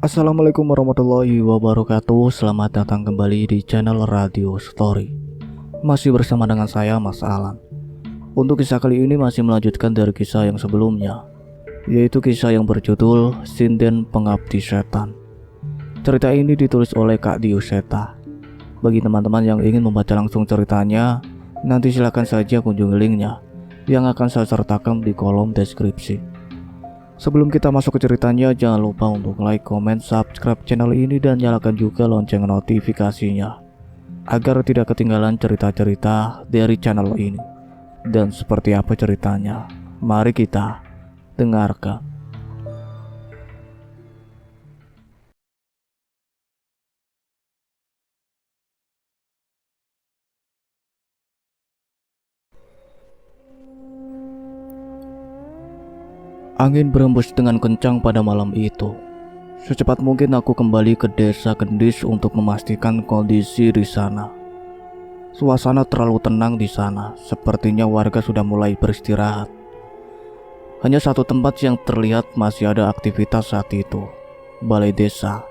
Assalamualaikum warahmatullahi wabarakatuh. Selamat datang kembali di channel Radio Story. Masih bersama dengan saya, Mas Alan. Untuk kisah kali ini masih melanjutkan dari kisah yang sebelumnya, yaitu kisah yang berjudul Sinden Pengabdi Setan. Cerita ini ditulis oleh Kak Diuseta. Bagi teman-teman yang ingin membaca langsung ceritanya, nanti silakan saja kunjungi linknya yang akan saya sertakan di kolom deskripsi. Sebelum kita masuk ke ceritanya, jangan lupa untuk like, comment, subscribe channel ini dan nyalakan juga lonceng notifikasinya agar tidak ketinggalan cerita-cerita dari channel ini. Dan seperti apa ceritanya? Mari kita dengarkan. Angin berembus dengan kencang pada malam itu. Secepat mungkin aku kembali ke desa Gendis untuk memastikan kondisi di sana. Suasana terlalu tenang di sana, sepertinya warga sudah mulai beristirahat. Hanya satu tempat yang terlihat masih ada aktivitas saat itu, balai desa.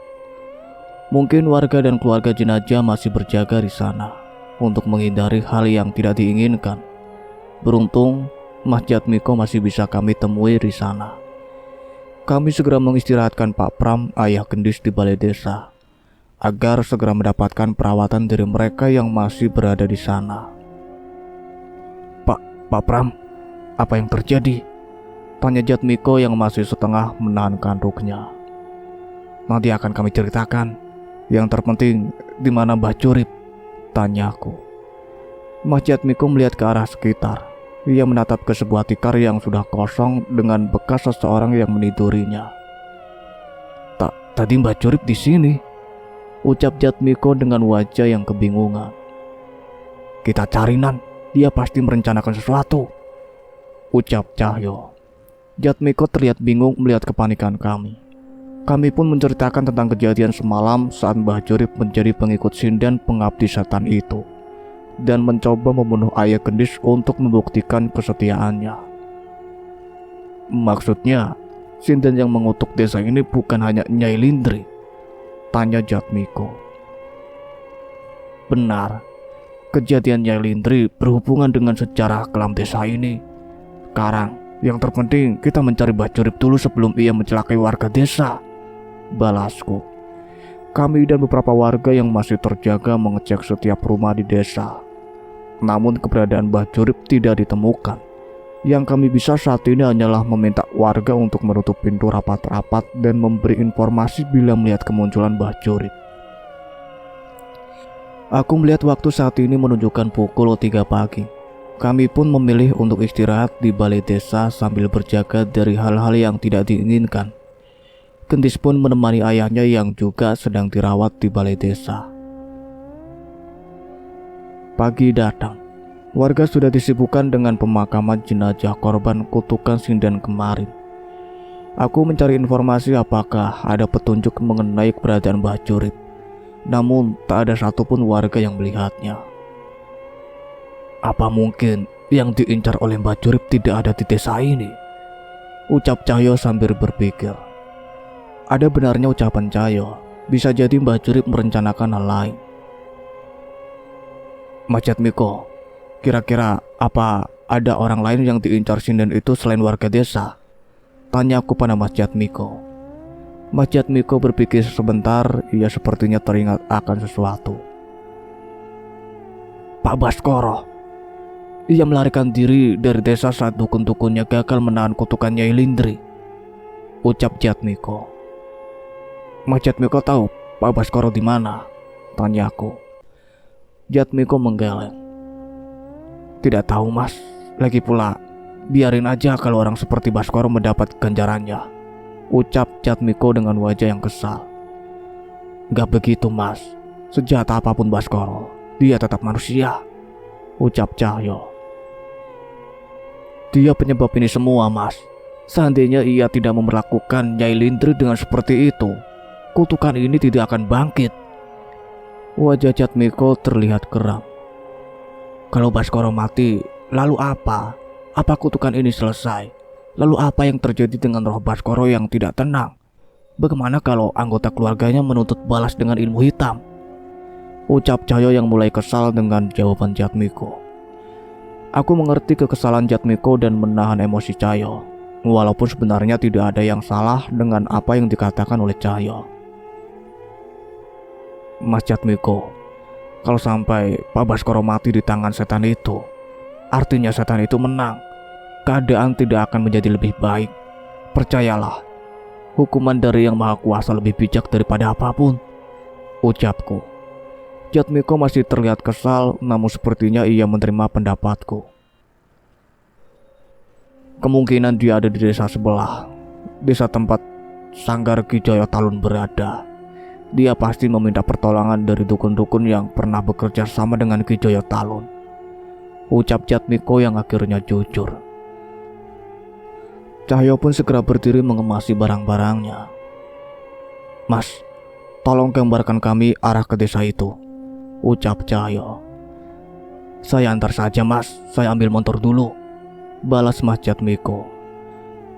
Mungkin warga dan keluarga jenazah masih berjaga di sana untuk menghindari hal yang tidak diinginkan. Beruntung, Mas Jatmiko masih bisa kami temui di sana. Kami segera mengistirahatkan Pak Pram, ayah Gendis di balai desa, agar segera mendapatkan perawatan dari mereka yang masih berada di sana. Pak Pram, apa yang terjadi? Tanya Jatmiko yang masih setengah menahan kantuknya. Nanti akan kami ceritakan. Yang terpenting, di mana Mbah Curip? Tanyaku. Mas Jatmiko melihat ke arah sekitar. Ia menatap ke sebuah tikar yang sudah kosong dengan bekas seseorang yang menidurinya. Tadi Mbak Curip di sini, ucap Jatmiko dengan wajah yang kebingungan. Kita cari Nan, dia pasti merencanakan sesuatu, ucap Cahyo. Jatmiko terlihat bingung melihat kepanikan kami. Kami pun menceritakan tentang kejadian semalam saat Mbah Curip menjadi pengikut sinden pengabdi setan itu dan mencoba membunuh ayah Gendis untuk membuktikan kesetiaannya. Maksudnya, sinden yang mengutuk desa ini bukan hanya Nyai Lindri? Tanya Jatmiko. Benar, kejadian Nyai Lindri berhubungan dengan sejarah kelam desa ini. Sekarang, yang terpenting kita mencari Mbah Curip dulu sebelum ia mencelakai warga desa, balasku. Kami dan beberapa warga yang masih terjaga mengecek setiap rumah di desa. Namun keberadaan Mbah Curip tidak ditemukan. Yang kami bisa saat ini hanyalah meminta warga untuk menutup pintu rapat-rapat dan memberi informasi bila melihat kemunculan Mbah Curip. Aku melihat waktu saat ini menunjukkan pukul 3 pagi. Kami pun memilih untuk istirahat di balai desa sambil berjaga dari hal-hal yang tidak diinginkan. Gendis pun menemani ayahnya yang juga sedang dirawat di balai desa. Pagi datang, warga sudah disibukkan dengan pemakaman jenazah korban kutukan sinden kemarin. Aku mencari informasi apakah ada petunjuk mengenai keberadaan Mbah Curip, namun tak ada satupun warga yang melihatnya. Apa mungkin yang diincar oleh Mbah Curip tidak ada di desa ini? Ucap Cahyo sambil berpikir. Ada benarnya ucapan Cahyo, bisa jadi Mbah Curip merencanakan hal lain. Mas Jatmiko, kira-kira apa ada orang lain yang diincar sinden itu selain warga desa? Tanya aku pada Mas Jatmiko. Mas Jatmiko berpikir sebentar, ia sepertinya teringat akan sesuatu. Pak Baskoro. Ia melarikan diri dari desa saat dukun-dukunnya gagal menahan kutukan Nyai Lindri, ucap Jatmiko. Mas Jatmiko tahu Pak Baskoro di mana? Tanya aku. Jatmiko menggeleng. Tidak tahu Mas, lagi pula biarin aja kalau orang seperti Baskoro mendapat ganjarannya, ucap Jatmiko dengan wajah yang kesal. Gak begitu Mas, sejahat apapun Baskoro, dia tetap manusia, ucap Cahyo. Dia penyebab ini semua Mas. Seandainya ia tidak memperlakukan Nyai Lindri dengan seperti itu, kutukan ini tidak akan bangkit. Wajah Jatmiko terlihat geram. Kalau Baskoro mati, lalu apa? Apa kutukan ini selesai? Lalu apa yang terjadi dengan roh Baskoro yang tidak tenang? Bagaimana kalau anggota keluarganya menuntut balas dengan ilmu hitam? Ucap Cahyo yang mulai kesal dengan jawaban Jatmiko. Aku mengerti kekesalan Jatmiko dan menahan emosi Cahyo, walaupun sebenarnya tidak ada yang salah dengan apa yang dikatakan oleh Cahyo. Mas Jatmiko, kalau sampai Pak Baskoro mati di tangan setan itu, artinya setan itu menang. Keadaan tidak akan menjadi lebih baik. Percayalah, hukuman dari Yang Maha Kuasa lebih bijak daripada apapun, ucapku. Jatmiko masih terlihat kesal, namun sepertinya ia menerima pendapatku. Kemungkinan dia ada di desa sebelah, desa tempat Sanggar Ki Jaya Talun berada. Dia pasti meminta pertolongan dari dukun-dukun yang pernah bekerja sama dengan Ki Jaya Talun, ucap Jatmiko yang akhirnya jujur. Cahyo pun segera berdiri mengemasi barang-barangnya. Mas, tolong gambarkan kami arah ke desa itu, ucap Cahyo. Saya antar saja mas, saya ambil motor dulu, balas Mas Jatmiko.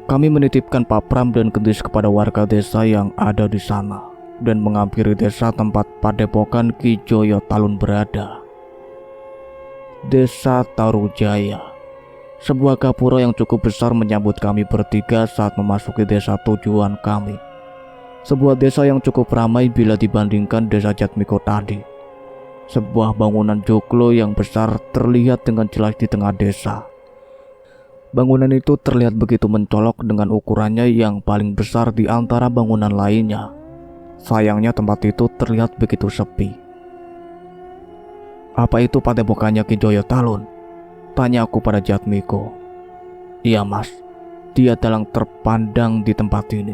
Kami menitipkan Pak Pram dan Gendis kepada warga desa yang ada di sana dan menghampiri desa tempat padepokan Ki Jaya Talun berada. Desa Tarujaya. Sebuah gapura yang cukup besar menyambut kami bertiga saat memasuki desa tujuan kami. Sebuah desa yang cukup ramai bila dibandingkan desa Jatmiko tadi. Sebuah bangunan joglo yang besar terlihat dengan jelas di tengah desa. Bangunan itu terlihat begitu mencolok dengan ukurannya yang paling besar di antara bangunan lainnya. Sayangnya tempat itu terlihat begitu sepi. Apa itu padepokannya Ki Jaya Talun? Tanya aku pada Jatmiko. Iya mas, dia dalang terpandang di tempat ini.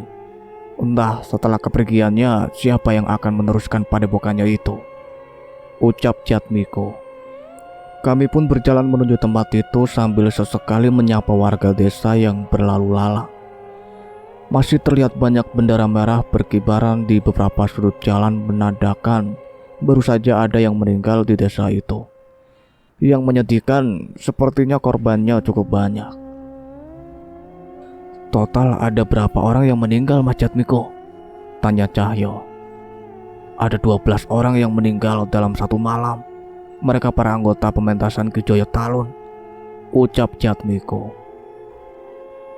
Entah setelah kepergiannya siapa yang akan meneruskan padepokannya itu, ucap Jatmiko. Kami pun berjalan menuju tempat itu sambil sesekali menyapa warga desa yang berlalu lalang. Masih terlihat banyak bendera merah berkibaran di beberapa sudut jalan, menandakan baru saja ada yang meninggal di desa itu. Yang menyedihkan, sepertinya korbannya cukup banyak. Total ada berapa orang yang meninggal Mas Jatmiko? Tanya Cahyo. Ada 12 orang yang meninggal dalam satu malam. Mereka para anggota pementasan Ki Jaya Talun, ucap Jatmiko.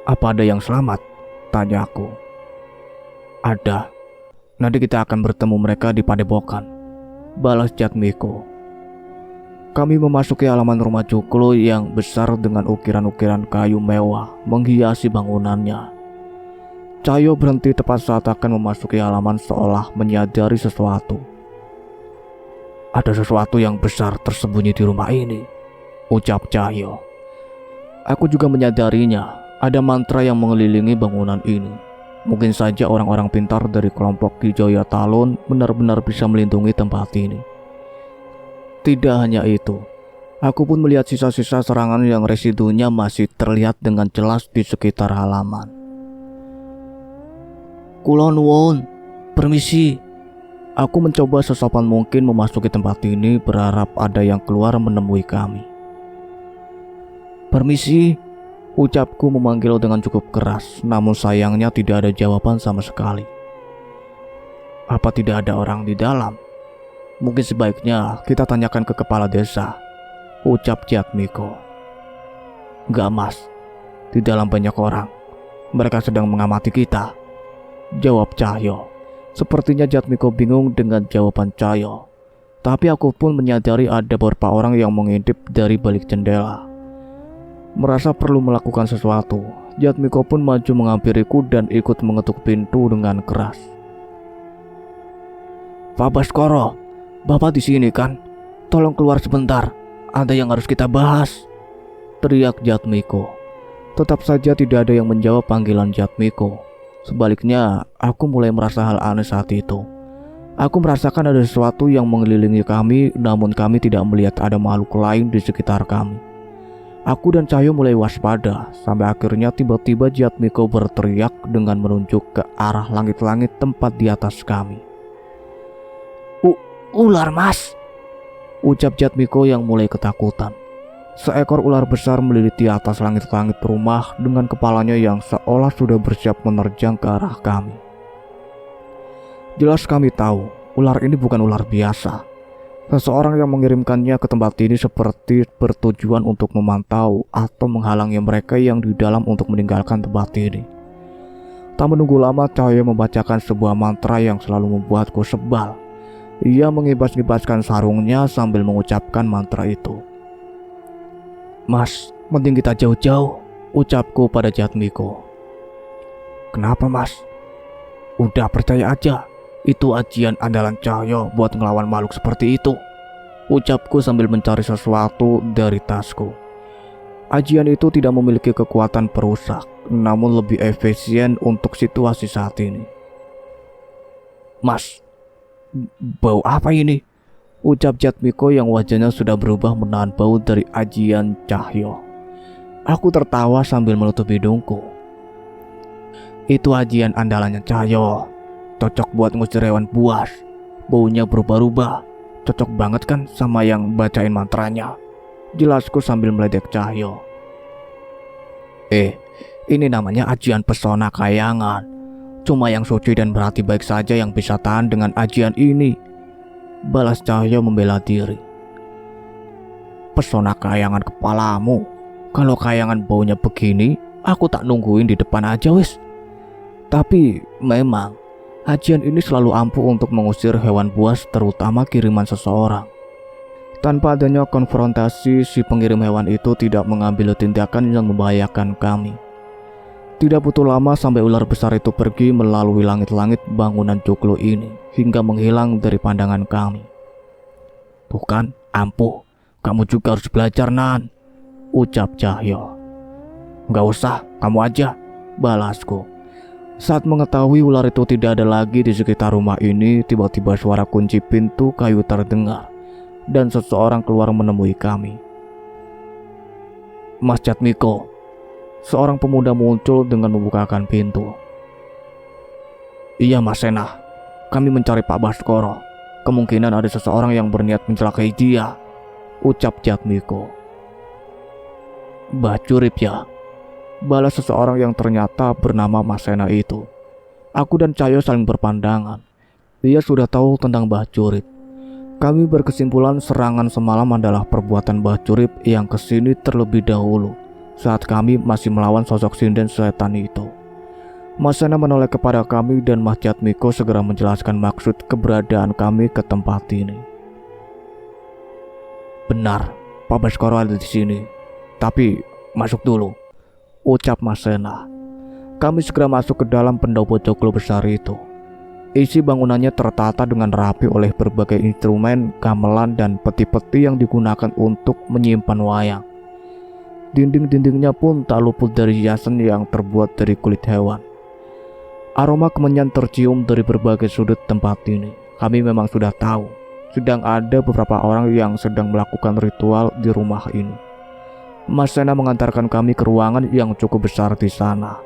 Apa ada yang selamat? Tanya aku. Ada. Nanti kita akan bertemu mereka di padepokan, balas Jatmiko. Kami memasuki halaman rumah joglo yang besar dengan ukiran-ukiran kayu mewah menghiasi bangunannya. Cahyo berhenti tepat saat akan memasuki halaman seolah menyadari sesuatu. Ada sesuatu yang besar tersembunyi di rumah ini, ucap Cahyo. Aku juga menyadarinya, ada mantra yang mengelilingi bangunan ini. Mungkin saja orang-orang pintar dari kelompok Ki Jaya Talun benar-benar bisa melindungi tempat ini. Tidak hanya itu, aku pun melihat sisa-sisa serangan yang residunya masih terlihat dengan jelas di sekitar halaman. Kula nuwun, permisi. Aku mencoba sesopan mungkin memasuki tempat ini berharap ada yang keluar menemui kami. Permisi, ucapku memanggil dengan cukup keras, namun sayangnya tidak ada jawaban sama sekali. Apa tidak ada orang di dalam? Mungkin sebaiknya kita tanyakan ke kepala desa, ucap Jatmiko. Enggak mas, di dalam banyak orang. Mereka sedang mengamati kita, jawab Cahyo. Sepertinya Jatmiko bingung dengan jawaban Cahyo. Tapi aku pun menyadari ada beberapa orang yang mengintip dari balik jendela. Merasa perlu melakukan sesuatu, Jatmiko pun maju menghampiriku dan ikut mengetuk pintu dengan keras. Pak Baskoro, Bapak di sini kan? Tolong keluar sebentar, ada yang harus kita bahas, teriak Jatmiko. Tetap saja tidak ada yang menjawab panggilan Jatmiko. Sebaliknya, aku mulai merasa hal aneh saat itu. Aku merasakan ada sesuatu yang mengelilingi kami, namun kami tidak melihat ada makhluk lain di sekitar kami. Aku dan Cahyo mulai waspada, sampai akhirnya tiba-tiba Jatmiko berteriak dengan menunjuk ke arah langit-langit tempat di atas kami. Ular mas, ucap Jatmiko yang mulai ketakutan. Seekor ular besar meliliti atas langit-langit rumah dengan kepalanya yang seolah sudah bersiap menerjang ke arah kami. Jelas kami tahu, ular ini bukan ular biasa. Seseorang yang mengirimkannya ke tempat ini seperti bertujuan untuk memantau atau menghalangi mereka yang di dalam untuk meninggalkan tempat ini. Tak menunggu lama, Cahyo membacakan sebuah mantra yang selalu membuatku sebal. Ia mengibas-ibaskan sarungnya sambil mengucapkan mantra itu. "Mas, mending kita jauh-jauh," ucapku pada Jatmiko. "Kenapa, Mas?" "Udah, percaya aja. Itu ajian andalan Cahyo buat ngelawan makhluk seperti itu," ucapku sambil mencari sesuatu dari tasku. Ajian itu tidak memiliki kekuatan perusak, namun lebih efisien untuk situasi saat ini. "Mas, bau apa ini?" ucap Jatmiko yang wajahnya sudah berubah menahan bau dari ajian Cahyo. Aku tertawa sambil menutup hidungku. "Itu ajian andalannya Cahyo. Cocok buat ngusir hewan buas. Baunya berubah-ubah. Cocok banget kan sama yang bacain mantranya," jelasku sambil meledek Cahyo. Ini namanya ajian pesona kayangan. Cuma yang suci dan berhati baik saja yang bisa tahan dengan ajian ini," balas Cahyo membela diri. "Pesona kayangan kepalamu. Kalau kayangan baunya begini, aku tak nungguin di depan aja wis. Tapi memang ajian ini selalu ampuh untuk mengusir hewan buas, terutama kiriman seseorang." Tanpa adanya konfrontasi, si pengirim hewan itu tidak mengambil tindakan yang membahayakan kami. Tidak butuh lama sampai ular besar itu pergi melalui langit-langit bangunan joglo ini hingga menghilang dari pandangan kami. "Tuh kan, ampuh. Kamu juga harus belajar, Nan," ucap Cahyo. "Gak usah, kamu aja," balasku. Saat mengetahui ular itu tidak ada lagi di sekitar rumah ini, tiba-tiba suara kunci pintu kayu terdengar dan seseorang keluar menemui kami. "Mas Jatmiko," seorang pemuda muncul dengan membukakan pintu. "Iya, Mas Sena. Kami mencari Pak Baskoro. Kemungkinan ada seseorang yang berniat mencelakai dia," ucap Jatmiko. "Bacurip ya?" balas seseorang yang ternyata bernama Mas Sena itu. Aku dan Cahyo saling berpandangan. Dia sudah tahu tentang Bacurip. Kami berkesimpulan serangan semalam adalah perbuatan Bacurip yang kesini terlebih dahulu saat kami masih melawan sosok sinden setan itu. Mas Sena menoleh kepada kami dan Mas Jatmiko segera menjelaskan maksud keberadaan kami ke tempat ini. "Benar, Pak Baskoro ada di sini. Tapi masuk dulu," ucap Mas Sena. Kami segera masuk ke dalam pendopo joglo besar itu. Isi bangunannya tertata dengan rapi oleh berbagai instrumen, gamelan, dan peti-peti yang digunakan untuk menyimpan wayang. Dinding-dindingnya pun tak luput dari hiasan yang terbuat dari kulit hewan. Aroma kemenyan tercium dari berbagai sudut tempat ini. Kami memang sudah tahu, sedang ada beberapa orang yang sedang melakukan ritual di rumah ini. Mas Sena mengantarkan kami ke ruangan yang cukup besar di sana.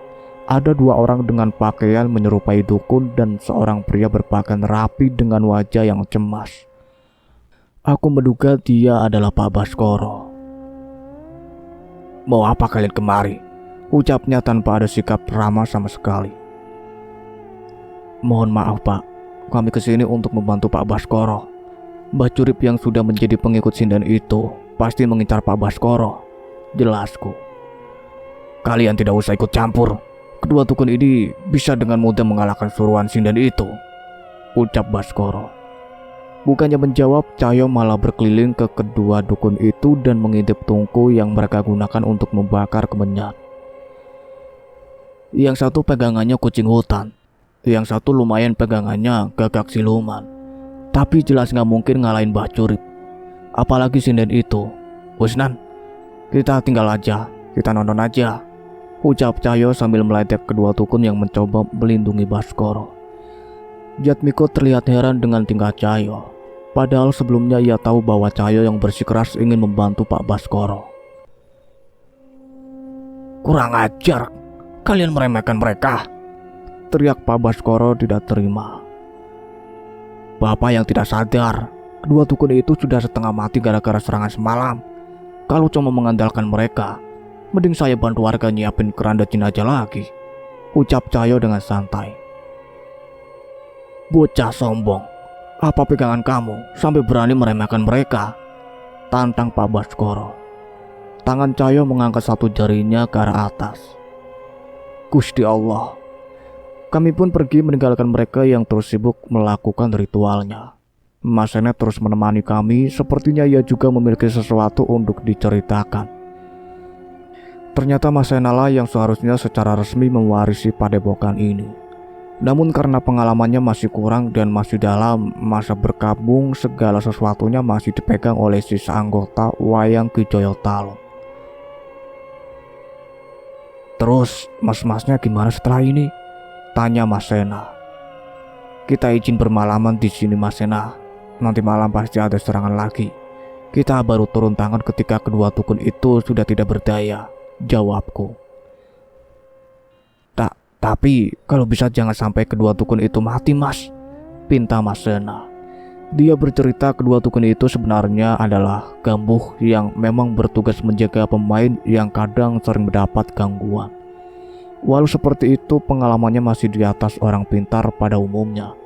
Ada 2 orang dengan pakaian menyerupai dukun dan seorang pria berpakaian rapi dengan wajah yang cemas. Aku menduga dia adalah Pak Baskoro. "Mau apa kalian kemari?" ucapnya tanpa ada sikap ramah sama sekali. "Mohon maaf, Pak. Kami kesini untuk membantu Pak Baskoro. Bacurip yang sudah menjadi pengikut sinden itu pasti mengincar Pak Baskoro," jelasku. "Kalian tidak usah ikut campur. Kedua dukun ini bisa dengan mudah mengalahkan suruhan sinden itu," ucap Baskoro. Bukannya menjawab, Cahyo malah berkeliling ke kedua dukun itu dan mengintip tungku yang mereka gunakan untuk membakar kemenyan. Yang satu pegangannya kucing hutan, yang satu lumayan pegangannya gagak siluman. Tapi jelas gak mungkin ngalahin Bacurip. Apalagi sinden itu. "Wes Nan, kita tinggal aja, kita nonton aja," ucap Cahyo sambil meledek kedua dukun yang mencoba melindungi Baskoro. Jatmiko terlihat heran dengan tingkah Cahyo. Padahal sebelumnya ia tahu bahwa Cahyo yang bersikeras ingin membantu Pak Baskoro. "Kurang ajar, kalian meremehkan mereka," teriak Pak Baskoro tidak terima. "Bapak yang tidak sadar, kedua dukun itu sudah setengah mati gara-gara serangan semalam. Kalau cuma mengandalkan mereka, mending saya bantu warga nyiapin keranda jenazah lagi," ucap Cahyo dengan santai. Bocah sombong, apa pegangan kamu sampai berani meremehkan mereka? Tantang Pak Baskoro. Tangan Cahyo mengangkat satu jarinya ke arah atas. Gusti Allah. Kami pun pergi meninggalkan mereka yang terus sibuk melakukan ritualnya. Mas Sena terus menemani kami, sepertinya ia juga memiliki sesuatu untuk diceritakan. Ternyata Mas Sena lah yang seharusnya secara resmi mewarisi padepokan ini. Namun karena pengalamannya masih kurang dan masih dalam masa berkabung, segala sesuatunya masih dipegang oleh sisa anggota Wayang Ki Joyo Talun. Terus mas-masnya gimana setelah ini? Tanya Mas Sena. Kita izin bermalaman di sini Mas Sena. Nanti malam pasti ada serangan lagi. Kita baru turun tangan ketika kedua dukun itu sudah tidak berdaya, jawabku. Tapi kalau bisa jangan sampai kedua dukun itu mati Mas, pinta Mas Sena. Dia bercerita kedua dukun itu sebenarnya adalah gambuh yang memang bertugas menjaga pemain yang kadang sering mendapat gangguan. Walau seperti itu, pengalamannya masih di atas orang pintar pada umumnya.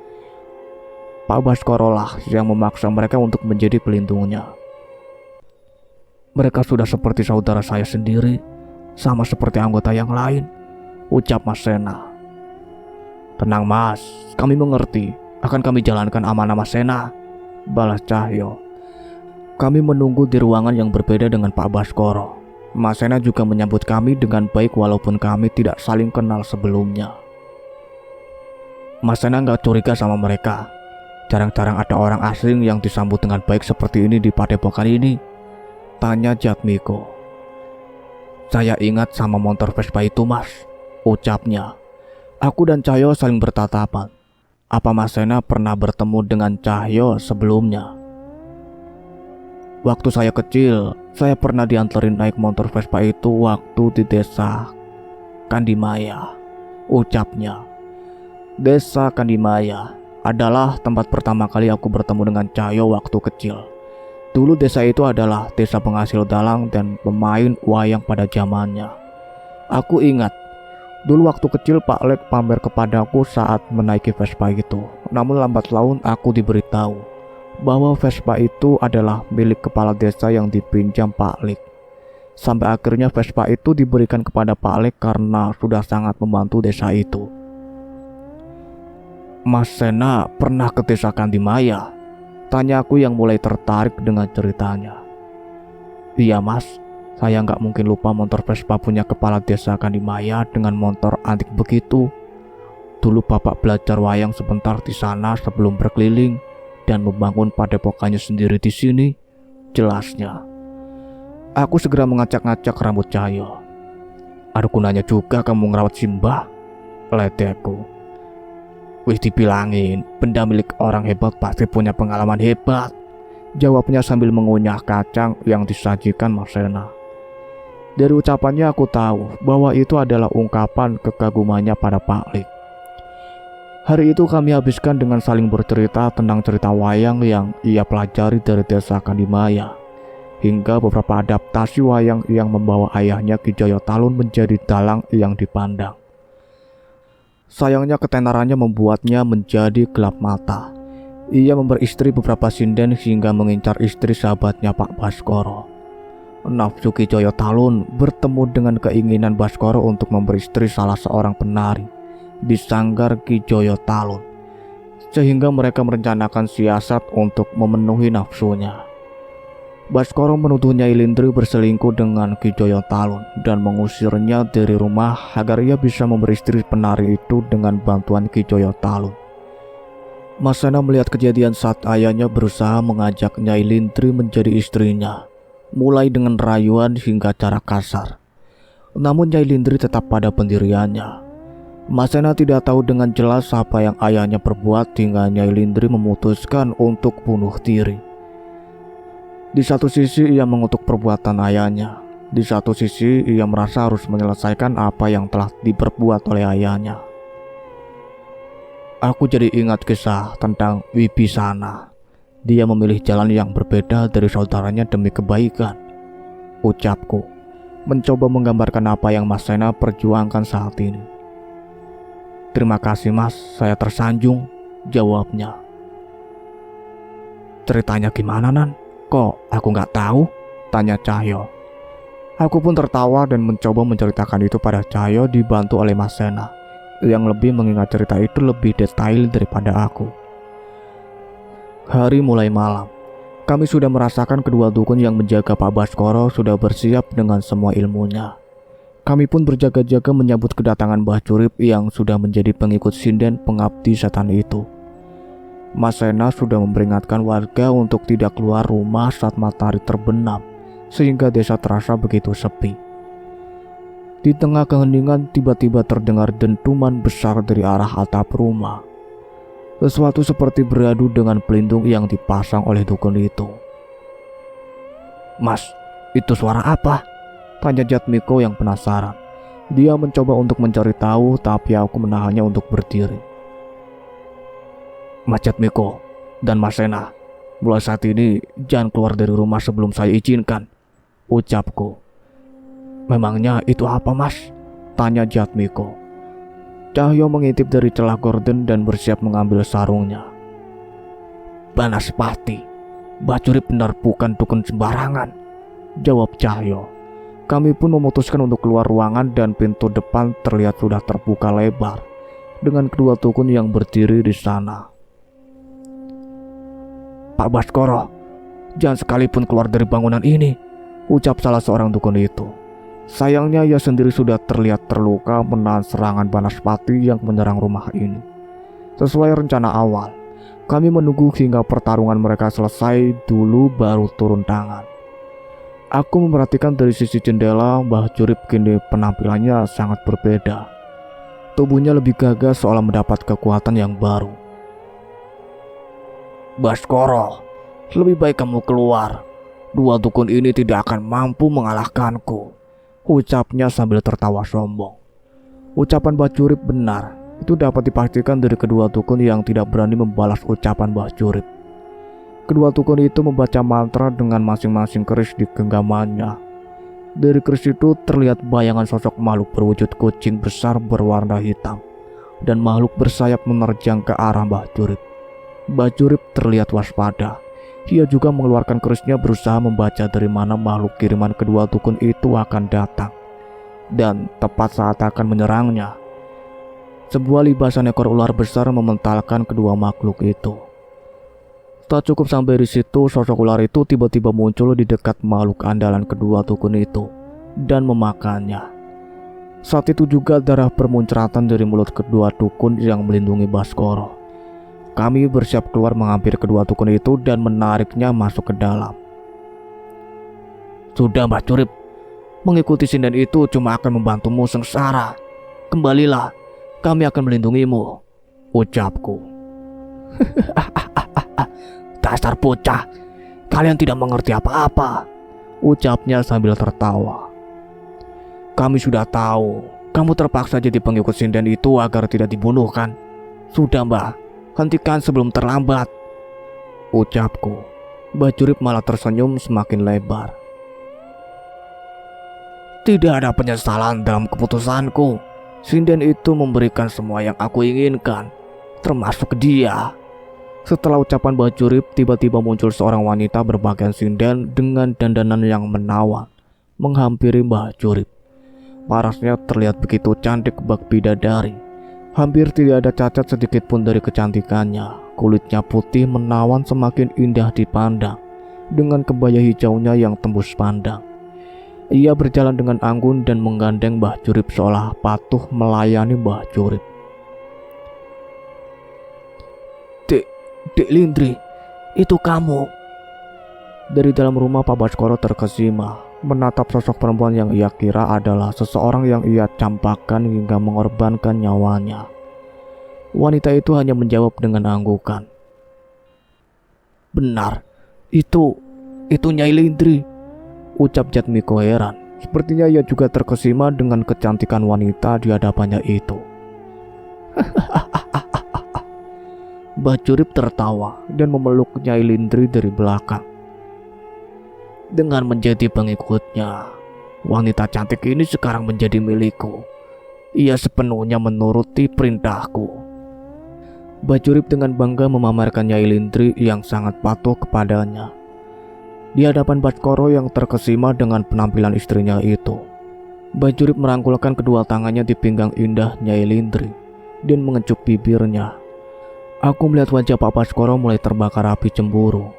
Pak Baskoro lah yang memaksa mereka untuk menjadi pelindungnya. Mereka sudah seperti saudara saya sendiri, sama seperti anggota yang lain, ucap Mas Sena. Tenang Mas, kami mengerti. Akan kami jalankan amanah Mas Sena, balas Cahyo. Kami menunggu di ruangan yang berbeda dengan Pak Baskoro. Mas Sena juga menyambut kami dengan baik walaupun kami tidak saling kenal sebelumnya. Mas Sena gak curiga sama mereka. Jarang-jarang ada orang asing yang disambut dengan baik seperti ini di padepokan ini, tanya Jatmiko. Saya ingat sama motor Vespa itu Mas, ucapnya. Aku dan Cahyo saling bertatapan. Apa Mas Sena pernah bertemu dengan Cahyo sebelumnya? Waktu saya kecil, saya pernah dianterin naik motor Vespa itu waktu di desa Kandimaya, ucapnya. Desa Kandimaya adalah tempat pertama kali aku bertemu dengan Cahyo waktu kecil. Dulu desa itu adalah desa penghasil dalang dan pemain wayang pada zamannya. Aku ingat, dulu waktu kecil Pak Lek pamer kepadaku saat menaiki Vespa itu. Namun lambat laun aku diberitahu bahwa Vespa itu adalah milik kepala desa yang dipinjam Pak Lek. Sampai akhirnya Vespa itu diberikan kepada Pak Lek karena sudah sangat membantu desa itu. Mas Sena pernah ke desa Kandimaya? Tanya aku yang mulai tertarik dengan ceritanya. Iya Mas, saya nggak mungkin lupa motor Vespa punya kepala desa Kandimaya dengan motor antik begitu. Dulu Bapak belajar wayang sebentar di sana sebelum berkeliling dan membangun padepokannya sendiri di sini, jelasnya. Aku segera ngacak-ngacak rambut Cahyo. Ada gunanya juga kamu ngerawat Simbah, ledekku. Wih dibilangin, benda milik orang hebat pasti punya pengalaman hebat, jawabnya sambil mengunyah kacang yang disajikan Mas Sena. Dari ucapannya aku tahu bahwa itu adalah ungkapan kekagumannya pada Pak Lek. Hari itu kami habiskan dengan saling bercerita tentang cerita wayang yang ia pelajari dari desa Kandimaya, hingga beberapa adaptasi wayang yang membawa ayahnya Ki Joyo Talun menjadi dalang yang dipandang. Sayangnya ketenarannya membuatnya menjadi gelap mata. Ia memberi istri beberapa sinden hingga mengincar istri sahabatnya Pak Baskoro. Nafsu Ki Joyo Talun bertemu dengan keinginan Baskoro untuk memberi istri salah seorang penari di sanggar Ki Joyo Talun, sehingga mereka merencanakan siasat untuk memenuhi nafsunya. Baskoro menuduh Nyai Lindri berselingkuh dengan Ki Joyo Talun dan mengusirnya dari rumah agar ia bisa memberi istri penari itu dengan bantuan Ki Joyo Talun. Mas Sena melihat kejadian saat ayahnya berusaha mengajak Nyai Lindri menjadi istrinya, mulai dengan rayuan hingga cara kasar. Namun Nyai Lindri tetap pada pendiriannya. Mas Sena tidak tahu dengan jelas apa yang ayahnya perbuat hingga Nyai Lindri memutuskan untuk bunuh diri. Di satu sisi ia mengutuk perbuatan ayahnya, di satu sisi ia merasa harus menyelesaikan apa yang telah diperbuat oleh ayahnya. Aku jadi ingat kisah tentang Wibisana. Dia memilih jalan yang berbeda dari saudaranya demi kebaikan, ucapku, mencoba menggambarkan apa yang Mas Sena perjuangkan saat ini. Terima kasih Mas, saya tersanjung, jawabnya. Ceritanya gimana, Nan? Kok aku nggak tahu? Tanya Cahyo. Aku pun tertawa dan mencoba menceritakan itu pada Cahyo dibantu oleh Mas Sena, yang lebih mengingat cerita itu lebih detail daripada aku. Hari mulai malam. Kami sudah merasakan kedua dukun yang menjaga Pak Baskoro sudah bersiap dengan semua ilmunya. Kami pun berjaga-jaga menyambut kedatangan Mbah Curip yang sudah menjadi pengikut sinden pengabdi setan itu. Mas Sena sudah memperingatkan warga untuk tidak keluar rumah saat matahari terbenam, sehingga desa terasa begitu sepi. Di tengah keheningan tiba-tiba terdengar dentuman besar dari arah atap rumah. Sesuatu seperti beradu dengan pelindung yang dipasang oleh dukun itu. Mas, itu suara apa? Tanya Jatmiko yang penasaran. Dia mencoba untuk mencari tahu, tapi aku menahannya untuk berdiri. Mas Jatmiko dan Mas Sena, mulai saat ini jangan keluar dari rumah sebelum saya izinkan, ucapku. Memangnya itu apa, Mas? Tanya Jatmiko. Cahyo mengintip dari celah gorden dan bersiap mengambil sarungnya. Banaspati, Mbah Curip benar bukan dukun sembarangan, jawab Cahyo. Kami pun memutuskan untuk keluar ruangan dan pintu depan terlihat sudah terbuka lebar dengan kedua dukun yang berdiri di sana. Pak Baskoro, jangan sekalipun keluar dari bangunan ini, ucap salah seorang dukun itu. Sayangnya ia sendiri sudah terlihat terluka menahan serangan Banaspati yang menyerang rumah ini. Sesuai rencana awal, kami menunggu hingga pertarungan mereka selesai dulu baru turun tangan. Aku memperhatikan dari sisi jendela, Mbah Curip kini penampilannya sangat berbeda. Tubuhnya lebih gagah seolah mendapat kekuatan yang baru. Baskoro, lebih baik kamu keluar. Dua dukun ini tidak akan mampu mengalahkanku, ucapnya sambil tertawa sombong. Ucapan Mbah Curip benar. Itu dapat dipastikan dari kedua dukun yang tidak berani membalas ucapan Mbah Curip. Kedua dukun itu membaca mantra dengan masing-masing keris di genggamannya. Dari keris itu terlihat bayangan sosok makhluk berwujud kucing besar berwarna hitam dan makhluk bersayap menerjang ke arah Mbah Curip. Mbah Curip terlihat waspada. Ia juga mengeluarkan kerisnya berusaha membaca dari mana makhluk kiriman kedua dukun itu akan datang. Dan tepat saat akan menyerangnya, sebuah libasan ekor ular besar mementalkan kedua makhluk itu. Tak cukup sampai di situ, sosok ular itu tiba-tiba muncul di dekat makhluk andalan kedua dukun itu dan memakannya. Saat itu juga darah bermuncratan dari mulut kedua dukun yang melindungi Baskoro. Kami bersiap keluar menghampiri kedua dukun itu dan menariknya masuk ke dalam. Sudah, Mbah Curip, mengikuti sinden itu cuma akan membantumu sengsara. Kembalilah, kami akan melindungimu, ucapku. Dasar bocah, kalian tidak mengerti apa-apa, ucapnya sambil tertawa. Kami sudah tahu, kamu terpaksa jadi pengikut sinden itu agar tidak dibunuh kan? Sudah, Mbah, hentikan sebelum terlambat, ucapku. Mbah Curip malah tersenyum semakin lebar. Tidak ada penyesalan dalam keputusanku. Sinden itu memberikan semua yang aku inginkan, termasuk dia. Setelah ucapan Mbah Curip, tiba-tiba muncul seorang wanita berpakaian sinden dengan dandanan yang menawan menghampiri Mbah Curip. Parasnya terlihat begitu cantik bak bidadari. Hampir tidak ada cacat sedikit pun dari kecantikannya. Kulitnya putih menawan semakin indah dipandang dengan kebaya hijaunya yang tembus pandang. Ia berjalan dengan anggun dan menggandeng Mbah Curip seolah patuh melayani Mbah Curip. Dek Lindri, itu kamu. Dari dalam rumah Pak Baskoro terkesima menatap sosok perempuan yang ia kira adalah seseorang yang ia campakkan hingga mengorbankan nyawanya. Wanita itu hanya menjawab dengan anggukan. Benar, itu Nyai Lindri, ucap Jatmiko heran. Sepertinya ia juga terkesima dengan kecantikan wanita di hadapannya itu. Mbah Curip tertawa dan memeluk Nyai Lindri dari belakang. Dengan menjadi pengikutnya, wanita cantik ini sekarang menjadi milikku. Ia sepenuhnya menuruti perintahku. Bajurip dengan bangga memamerkan Nyai Lindri yang sangat patuh kepadanya. Di hadapan Baskoro yang terkesima dengan penampilan istrinya itu, Bajurip merangkulkan kedua tangannya di pinggang indah Nyai Lindri dan mengecup bibirnya. Aku melihat wajah Pak Baskoro mulai terbakar api cemburu.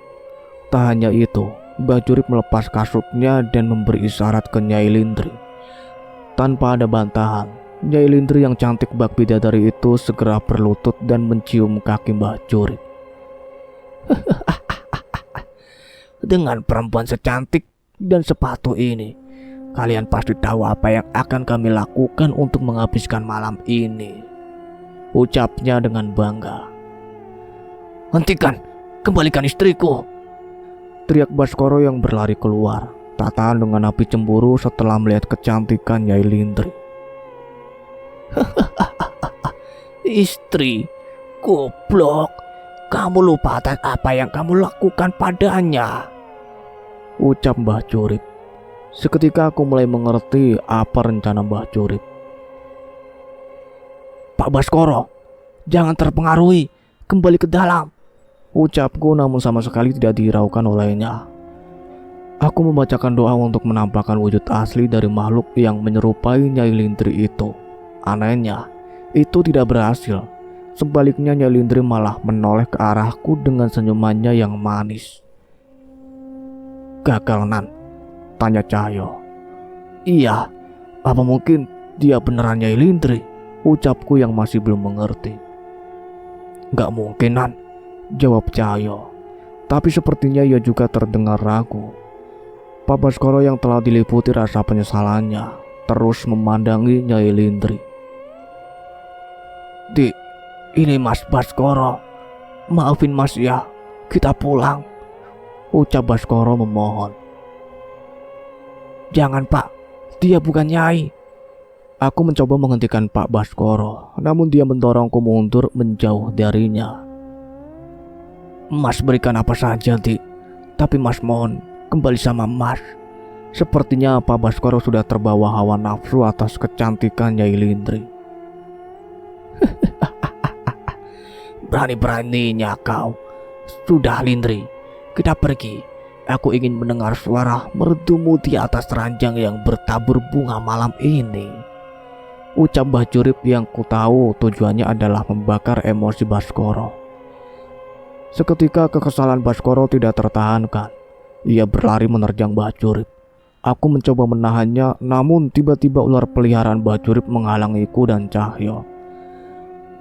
Tak hanya itu, Bajurip melepas kasutnya dan memberi isyarat ke Nyai Lindri. Tanpa ada bantahan, Nyai Lindri yang cantik bak bidadari itu segera berlutut dan mencium kaki Bajurip. Dengan perempuan secantik dan sepatu ini, kalian pasti tahu apa yang akan kami lakukan untuk menghabiskan malam ini, ucapnya dengan bangga. Hentikan, kembalikan istriku, teriak Baskoro yang berlari keluar, tak tahan dengan api cemburu setelah melihat kecantikan Nyai Lindri. Istri, goblok, kamu lupa atas apa yang kamu lakukan padanya, ucap Mbah Jurip. Seketika aku mulai mengerti apa rencana Mbah Jurip. Pak Baskoro, jangan terpengaruhi, kembali ke dalam, ucapku, namun sama sekali tidak dihiraukan olehnya. Aku membacakan doa untuk menampakkan wujud asli dari makhluk yang menyerupai Nyai Lindri itu. Anehnya, itu tidak berhasil. Sebaliknya Nyai Lindri malah menoleh ke arahku dengan senyumannya yang manis. Gagal, Nan? Tanya Cahyo. Iya, apa mungkin dia beneran Nyai Lindri? Ucapku yang masih belum mengerti. Gak mungkin, Nan, jawab Cahyo. Tapi sepertinya ia juga terdengar ragu. Pak Baskoro yang telah diliputi rasa penyesalannya terus memandangi Nyai Lindri. Ini Mas Baskoro, maafin Mas ya, kita pulang, ucap Baskoro memohon. Jangan Pak, dia bukan Nyai. Aku mencoba menghentikan Pak Baskoro, namun dia mendorongku mundur menjauh darinya. Mas berikan apa saja, tapi Mas mohon kembali sama Mas. Sepertinya Pak Baskoro sudah terbawa hawa nafsu atas kecantikan Nyai Lindri. Berani-beraninya kau. Sudah Lindri, kita pergi. Aku ingin mendengar suara merdumu di atas ranjang yang bertabur bunga malam ini, ucap Mbah Jurip yang ku tahu tujuannya adalah membakar emosi Baskoro. Seketika kekesalan Baskoro tidak tertahankan. Ia berlari menerjang Mbah Jurip. Aku mencoba menahannya, namun tiba-tiba ular peliharaan Mbah Jurip menghalangiku dan Cahyo.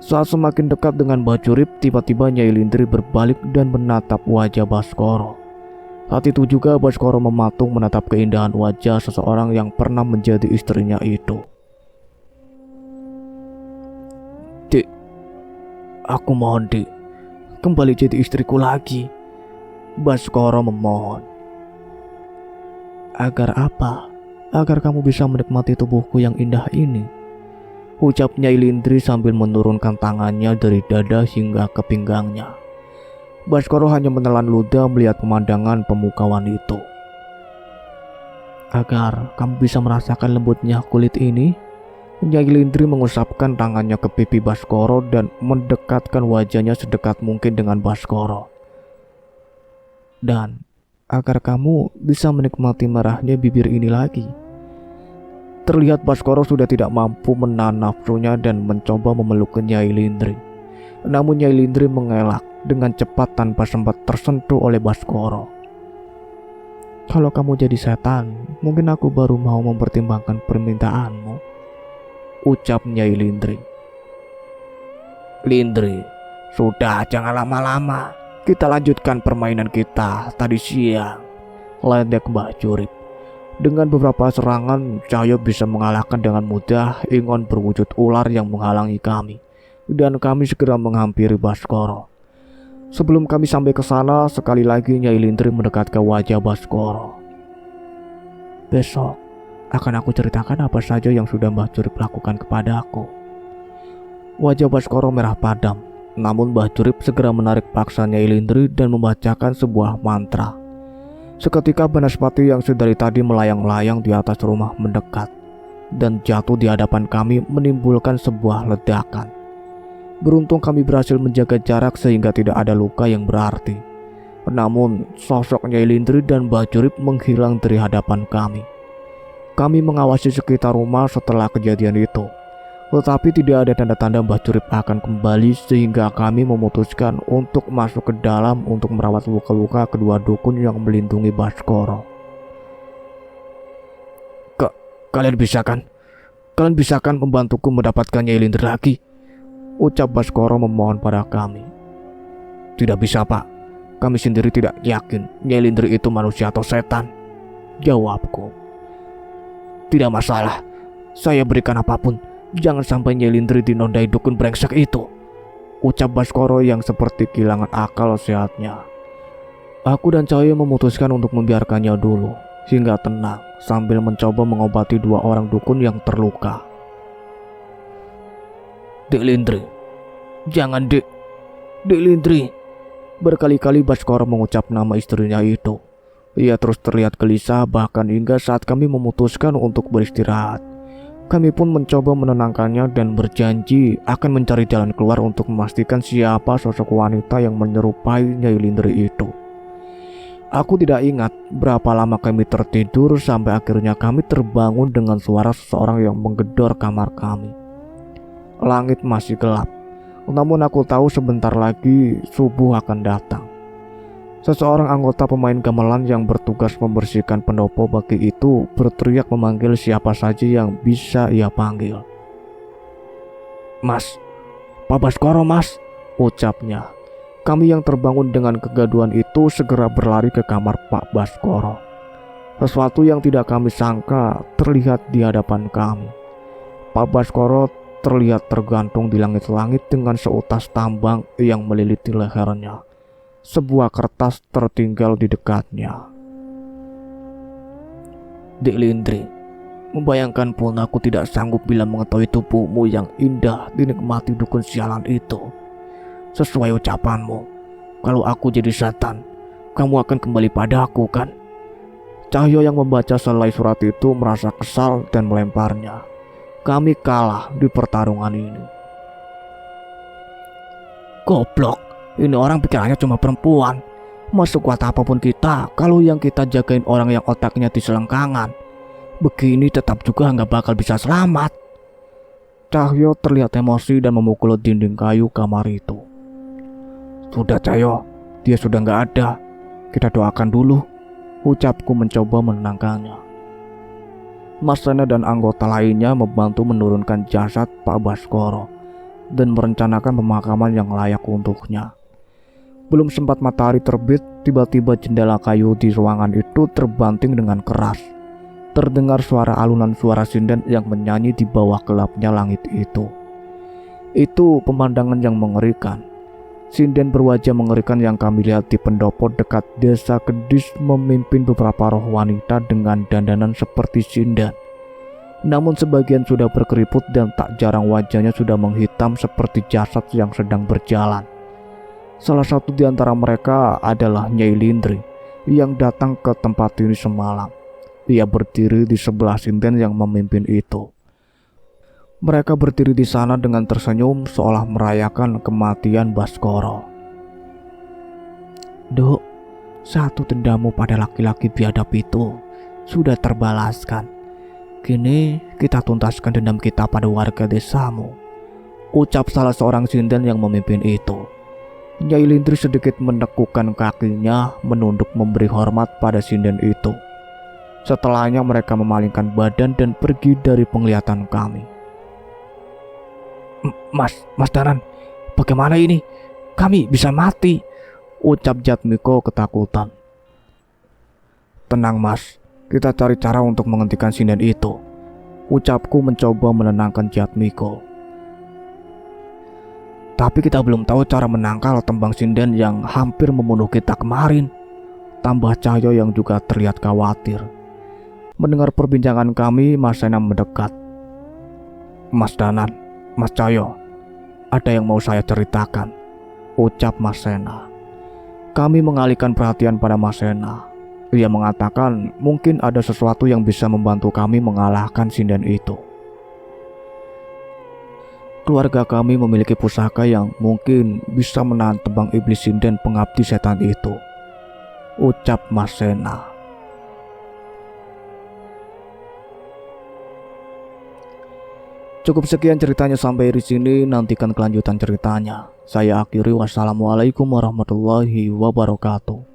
Saat semakin dekat dengan Mbah Jurip, tiba-tiba Nyai Lindri berbalik dan menatap wajah Baskoro. Saat itu juga Baskoro mematung menatap keindahan wajah seseorang yang pernah menjadi istrinya itu. Dik, aku mohon Dik, kembali jadi istriku lagi, Baskoro memohon. Agar apa? Agar kamu bisa menikmati tubuhku yang indah ini, ucap Nyai Lindri sambil menurunkan tangannya dari dada hingga ke pinggangnya. Baskoro hanya menelan ludah melihat pemandangan pemukauan itu. Agar kamu bisa merasakan lembutnya kulit ini, Nyai Lindri mengusapkan tangannya ke pipi Baskoro dan mendekatkan wajahnya sedekat mungkin dengan Baskoro. Dan agar kamu bisa menikmati merahnya bibir ini lagi. Terlihat Baskoro sudah tidak mampu menahan nafsunya dan mencoba memeluk Nyai Lindri. Namun Nyai Lindri mengelak dengan cepat tanpa sempat tersentuh oleh Baskoro. Kalau kamu jadi setan, mungkin aku baru mau mempertimbangkan permintaanmu, ucap Nyai Lindri. Lindri, sudah jangan lama-lama. Kita lanjutkan permainan kita tadi siang, ledek Mbah Jurip. Dengan beberapa serangan, Cahyo bisa mengalahkan dengan mudah Ingon berwujud ular yang menghalangi kami, dan kami segera menghampiri Baskoro. Sebelum kami sampai ke sana, sekali lagi Nyai Lindri mendekat ke wajah Baskoro. Besok akan aku ceritakan apa saja yang sudah Mbah Jurip lakukan kepada aku. Wajah Baskoro merah padam, namun Mbah Jurip segera menarik paksa Nyai Lindri dan membacakan sebuah mantra. Seketika Banaspati yang sedari tadi melayang-layang di atas rumah mendekat dan jatuh di hadapan kami menimbulkan sebuah ledakan. Beruntung kami berhasil menjaga jarak sehingga tidak ada luka yang berarti. Namun sosok Nyai Lindri dan Bajurip menghilang dari hadapan kami. Kami mengawasi sekitar rumah setelah kejadian itu, tetapi tidak ada tanda-tanda Bajurip akan kembali sehingga kami memutuskan untuk masuk ke dalam untuk merawat luka-luka kedua dukun yang melindungi Baskoro. Kalian bisa kan membantuku mendapatkan Nyai Lindri lagi? Ucap Baskoro memohon pada kami. Tidak bisa, Pak. Kami sendiri tidak yakin Nyai Lindri itu manusia atau setan, jawabku. Tidak masalah, saya berikan apapun. Jangan sampai Nyai Lindri dinodai dukun brengsek itu, ucap Baskoro yang seperti kehilangan akal sehatnya. Aku dan Cahyo memutuskan untuk membiarkannya dulu hingga tenang sambil mencoba mengobati dua orang dukun yang terluka. Dek Lindri, jangan Dek Lindri. Berkali-kali Baskoro mengucap nama istrinya itu. Ia terus terlihat gelisah bahkan hingga saat kami memutuskan untuk beristirahat. Kami pun mencoba menenangkannya dan berjanji akan mencari jalan keluar untuk memastikan siapa sosok wanita yang menyerupai Nyai Lindri itu. Aku tidak ingat berapa lama kami tertidur sampai akhirnya kami terbangun dengan suara seseorang yang menggedor kamar kami. Langit masih gelap, namun aku tahu sebentar lagi subuh akan datang. Seseorang anggota pemain gamelan yang bertugas membersihkan pendopo bagi itu berteriak memanggil siapa saja yang bisa ia panggil. Mas, Pak Baskoro mas, ucapnya. Kami yang terbangun dengan kegaduhan itu segera berlari ke kamar Pak Baskoro. Sesuatu yang tidak kami sangka terlihat di hadapan kami. Pak Baskoro terlihat tergantung di langit-langit dengan seutas tambang yang meliliti lehernya. Sebuah kertas tertinggal di dekatnya. Dek Lindri, membayangkan pun aku tidak sanggup bila mengetahui tubuhmu yang indah dinikmati dukun sialan itu. Sesuai ucapanmu, kalau aku jadi setan, kamu akan kembali padaku kan? Cahyo yang membaca selai surat itu merasa kesal dan melemparnya. Kami kalah di pertarungan ini. Goblok, ini orang pikirannya cuma perempuan. Mau sekuat apapun kita, kalau yang kita jagain orang yang otaknya di selengkangan, begini tetap juga nggak bakal bisa selamat. Cahyo terlihat emosi dan memukul dinding kayu kamar itu. Sudah Cahyo, dia sudah nggak ada. Kita doakan dulu, ucapku mencoba menenangkannya. Mas Sena dan anggota lainnya membantu menurunkan jasad Pak Baskoro dan merencanakan pemakaman yang layak untuknya. Belum sempat matahari terbit, tiba-tiba jendela kayu di ruangan itu terbanting dengan keras. Terdengar suara alunan suara sinden yang menyanyi di bawah gelapnya langit itu. Itu pemandangan yang mengerikan. Sinden berwajah mengerikan yang kami lihat di pendopo dekat desa Kedis memimpin beberapa roh wanita dengan dandanan seperti sinden. Namun sebagian sudah berkeriput dan tak jarang wajahnya sudah menghitam seperti jasad yang sedang berjalan. Salah satu di antara mereka adalah Nyai Lindri yang datang ke tempat ini semalam. Ia berdiri di sebelah sinden yang memimpin itu. Mereka berdiri di sana dengan tersenyum seolah merayakan kematian Baskoro. Duk, satu dendammu pada laki-laki biadab itu sudah terbalaskan. Kini kita tuntaskan dendam kita pada warga desamu, ucap salah seorang sinden yang memimpin itu. Nyai Lindri sedikit menekukkan kakinya menunduk memberi hormat pada sinden itu. Setelahnya mereka memalingkan badan dan pergi dari penglihatan kami. Mas Danan, bagaimana ini? Kami bisa mati, ucap Jatmiko ketakutan. Tenang mas, kita cari cara untuk menghentikan sinden itu, ucapku mencoba menenangkan Jatmiko. Tapi kita belum tahu cara menangkal tembang sinden yang hampir membunuh kita kemarin, tambah Cahyo yang juga terlihat khawatir. Mendengar perbincangan kami, Mas Sena mendekat. Mas Danan, Mas Cahyo, ada yang mau saya ceritakan, ucap Mas Sena. Kami mengalihkan perhatian pada Mas Sena. Ia mengatakan mungkin ada sesuatu yang bisa membantu kami mengalahkan sinden itu. keluarga kami memiliki pusaka yang mungkin bisa menahan tembang iblis sinden pengabdi setan itu, ucap Mas Sena. Cukup sekian ceritanya sampai di sini, nantikan kelanjutan ceritanya. Saya akhiri, wassalamualaikum warahmatullahi wabarakatuh.